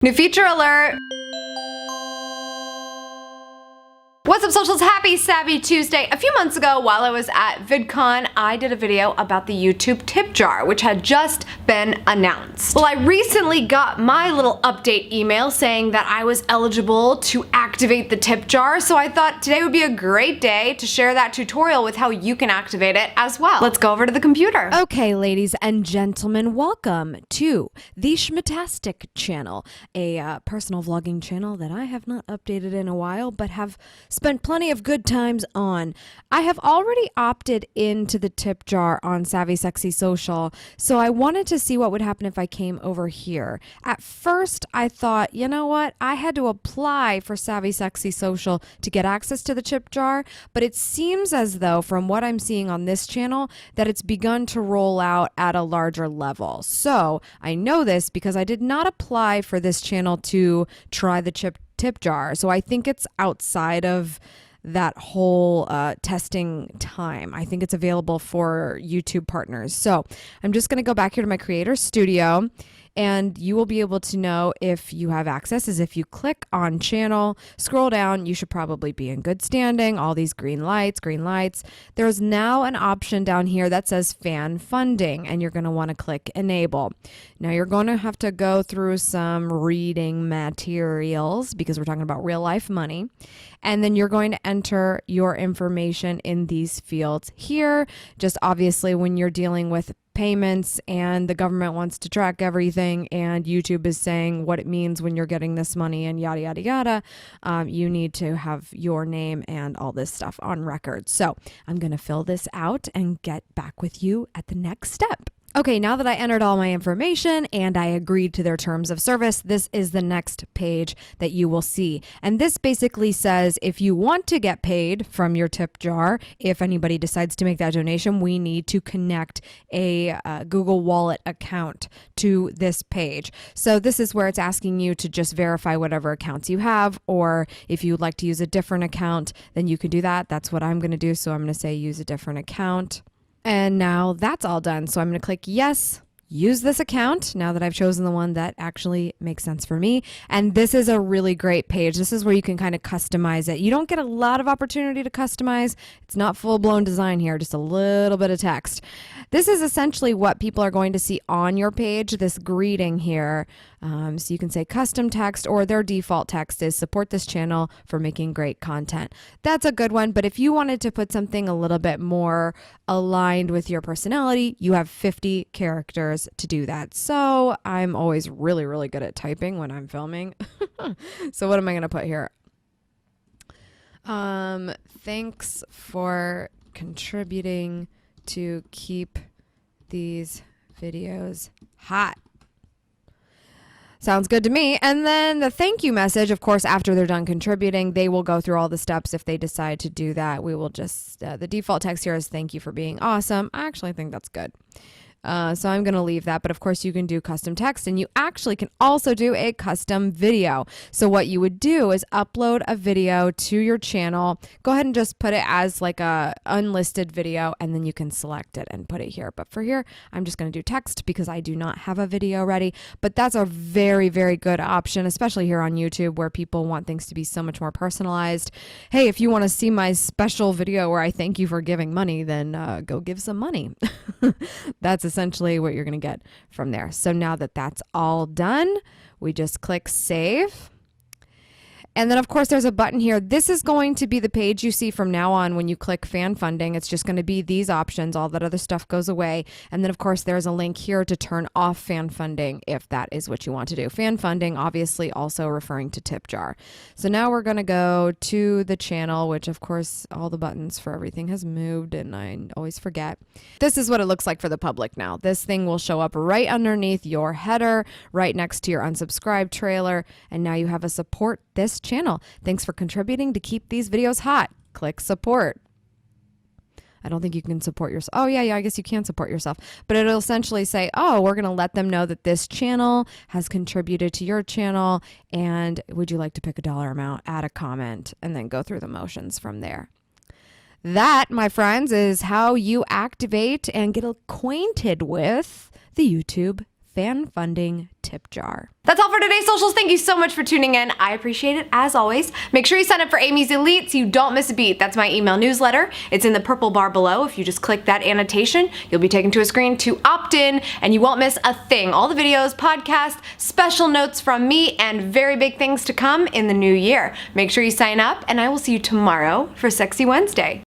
New feature alert! What's up, socials? Happy Savvy Tuesday. A few months ago, while I was at VidCon, I did a video about the YouTube tip jar, which had just been announced. Well, I recently got my little update email saying that I was eligible to activate the tip jar, so I thought today would be a great day to share that tutorial with how you can activate it as well. Let's go over to the computer. Okay, ladies and gentlemen, welcome to the Schmittastic channel, a personal vlogging channel that I have not updated in a while, but have spent plenty of good times on. I have already opted into the tip jar on Savvy Sexy Social, so I wanted to see what would happen if I came over here. At first, I thought, you know what? I had to apply for Savvy Sexy Social to get access to the tip jar, but it seems as though, from what I'm seeing on this channel, that it's begun to roll out at a larger level. So I know this because I did not apply for this channel to try the tip jar. So I think it's outside of that whole testing time. I think it's available for YouTube partners. So I'm just going to go back here to my Creator Studio, and you will be able to know if you have access is if you click on channel, scroll down, you should probably be in good standing. All these green lights. There's now an option down here that says fan funding, and you're going to want to click enable. Now you're going to have to go through some reading materials because we're talking about real life money. And then you're going to enter your information in these fields here. Just obviously when you're dealing with payments and the government wants to track everything and YouTube is saying what it means when you're getting this money and yada, yada, yada, you need to have your name and all this stuff on record. So I'm going to fill this out and get back with you at the next step. Okay, now that I entered all my information and I agreed to their terms of service, this is the next page that you will see. And this basically says if you want to get paid from your tip jar, if anybody decides to make that donation, we need to connect a Google Wallet account to this page. So this is where it's asking you to just verify whatever accounts you have, or if you'd like to use a different account, then you can do that. That's what I'm going to do. So I'm going to say use a different account. And now that's all done. So I'm going to click yes, use this account now that I've chosen the one that actually makes sense for me. And this is a really great page. This is where you can kind of customize it. You don't get a lot of opportunity to customize. It's not full-blown design here, just a little bit of text. This is essentially what people are going to see on your page, this greeting here. So you can say custom text, or their default text is support this channel for making great content. That's a good one, but if you wanted to put something a little bit more aligned with your personality, you have 50 characters to do that. So I'm always really, really good at typing when I'm filming. So what am I going to put here? Thanks for contributing to keep these videos hot. Sounds good to me. And then the thank you message, of course, after they're done contributing, they will go through all the steps. If they decide to do that, we will just, the default text here is thank you for being awesome. I actually think that's good. So I'm going to leave that, but of course you can do custom text, and you actually can also do a custom video. So what you would do is upload a video to your channel. Go ahead and just put it as like a unlisted video, and then you can select it and put it here. But for here, I'm just going to do text because I do not have a video ready, but that's a very, very good option, especially here on YouTube where people want things to be so much more personalized. Hey, if you want to see my special video where I thank you for giving money, then go give some money. That's essentially what you're going to get from there. So now that that's all done, we just click save. And then of course there's a button here. This is going to be the page you see from now on when you click fan funding. It's just going to be these options. All that other stuff goes away. And then of course there's a link here to turn off fan funding if that is what you want to do. Fan funding obviously also referring to tip jar. So now we're going to go to the channel, which of course all the buttons for everything has moved and I always forget. This is what it looks like for the public now. This thing will show up right underneath your header, right next to your unsubscribe trailer. And now you have a support this channel. Thanks for contributing to keep these videos hot. Click support. I don't think you can support yourself. Oh yeah, I guess you can support yourself, but it'll essentially say, oh, we're going to let them know that this channel has contributed to your channel, and would you like to pick a dollar amount, add a comment, and then go through the motions from there. That, my friends, is how you activate and get acquainted with the YouTube fan funding tip jar. That's all for today's socials. Thank you so much for tuning in. I appreciate it as always. Make sure you sign up for Amy's Elite so you don't miss a beat. That's my email newsletter. It's in the purple bar below. If you just click that annotation, you'll be taken to a screen to opt in and you won't miss a thing. All the videos, podcasts, special notes from me, and very big things to come in the new year. Make sure you sign up and I will see you tomorrow for Sexy Wednesday.